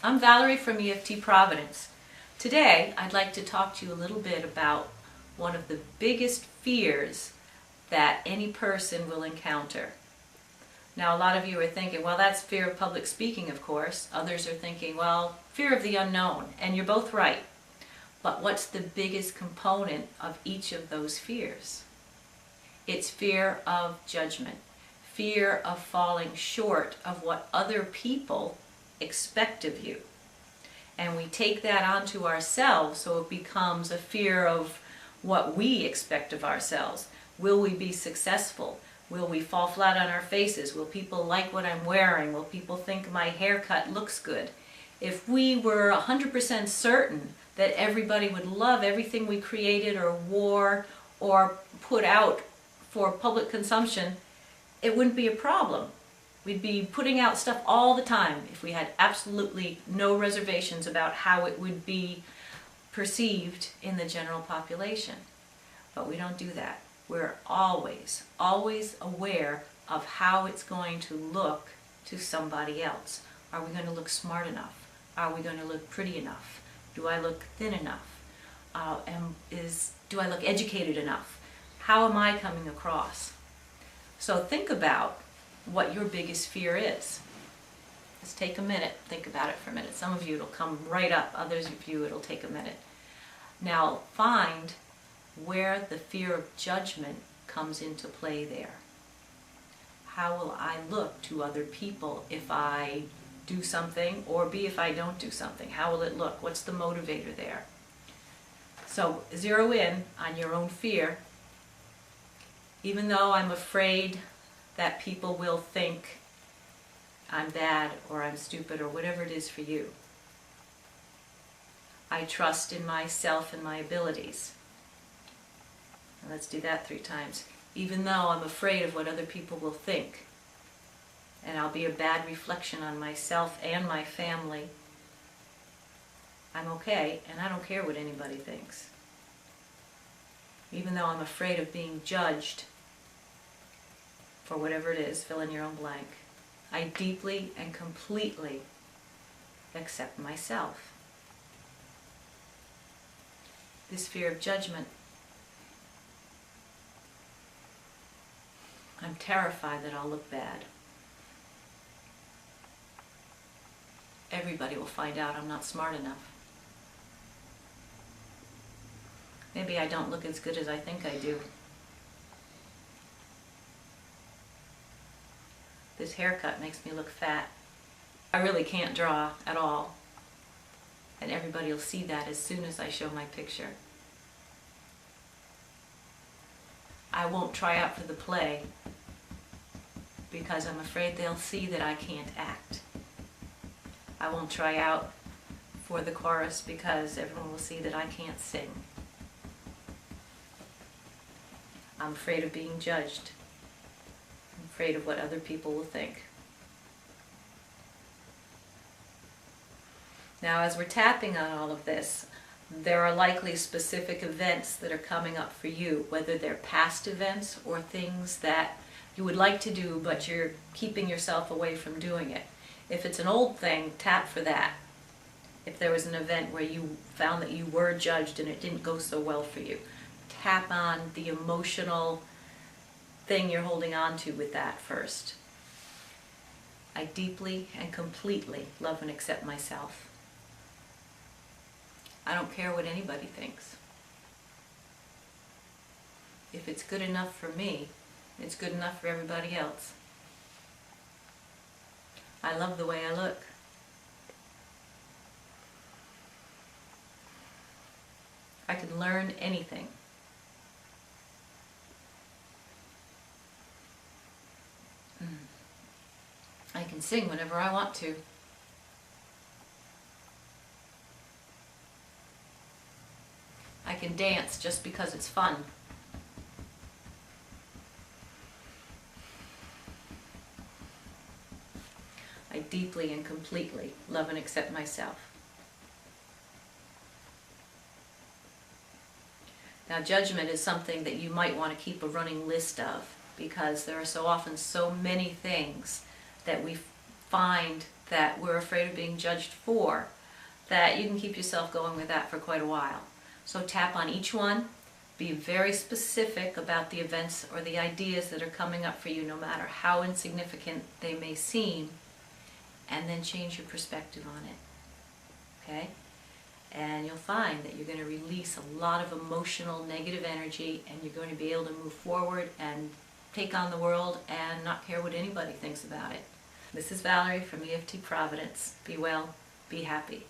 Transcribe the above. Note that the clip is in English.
I'm Valerie from EFT Providence. Today, I'd like to talk to you a little bit about one of the biggest fears that any person will encounter. Now, a lot of you are thinking, well, that's fear of public speaking, of course. Others are thinking, well, fear of the unknown, and you're both right. But what's the biggest component of each of those fears? It's fear of judgment, fear of falling short of what other people expect of you. And we take that onto ourselves, so it becomes a fear of what we expect of ourselves. Will we be successful? Will we fall flat on our faces? Will people like what I'm wearing? Will people think my haircut looks good? If we were 100% certain that everybody would love everything we created or wore or put out for public consumption, it wouldn't be a problem. We'd be putting out stuff all the time if we had absolutely no reservations about how it would be perceived in the general population. But we don't do that. We're always aware of how it's going to look to somebody else. Are we going to look smart enough? Are we going to look pretty enough? Do I look thin enough? Do I look educated enough? How am I coming across? So think about what your biggest fear is. Just take a minute, think about it for a minute. Some of you it'll come right up, others of you it'll take a minute. Now find where the fear of judgment comes into play there. How will I look to other people if I do something, or B, if I don't do something? How will it look? What's the motivator there? So zero in on your own fear. Even though I'm afraid that people will think I'm bad or I'm stupid or whatever it is for you, I trust in myself and my abilities. And let's do that 3 times. Even though I'm afraid of what other people will think, and I'll be a bad reflection on myself and my family, I'm okay, and I don't care what anybody thinks. Even though I'm afraid of being judged for whatever it is, fill in your own blank, I deeply and completely accept myself. This fear of judgment, I'm terrified that I'll look bad. Everybody will find out I'm not smart enough. Maybe I don't look as good as I think I do. This haircut makes me look fat. I really can't draw at all. And everybody will see that as soon as I show my picture. I won't try out for the play because I'm afraid they'll see that I can't act. I won't try out for the chorus because everyone will see that I can't sing. I'm afraid of being judged. I'm afraid of what other people will think. Now, as we're tapping on all of this, there are likely specific events that are coming up for you, whether they're past events or things that you would like to do, but you're keeping yourself away from doing it. If it's an old thing, tap for that. If there was an event where you found that you were judged and it didn't go so well for you, tap on the emotional thing you're holding on to with that first. I deeply and completely love and accept myself. I don't care what anybody thinks. If it's good enough for me, it's good enough for everybody else. I love the way I look. I can learn anything. I can sing whenever I want to. I can dance just because it's fun. I deeply and completely love and accept myself. Now, judgment is something that you might want to keep a running list of, because there are so often so many things that we find that we're afraid of being judged for, that you can keep yourself going with that for quite a while. So tap on each one, be very specific about the events or the ideas that are coming up for you, no matter how insignificant they may seem, and then change your perspective on it. Okay? And you'll find that you're going to release a lot of emotional negative energy, and you're going to be able to move forward and take on the world and not care what anybody thinks about it. This is Valerie from EFT Providence. Be well, be happy.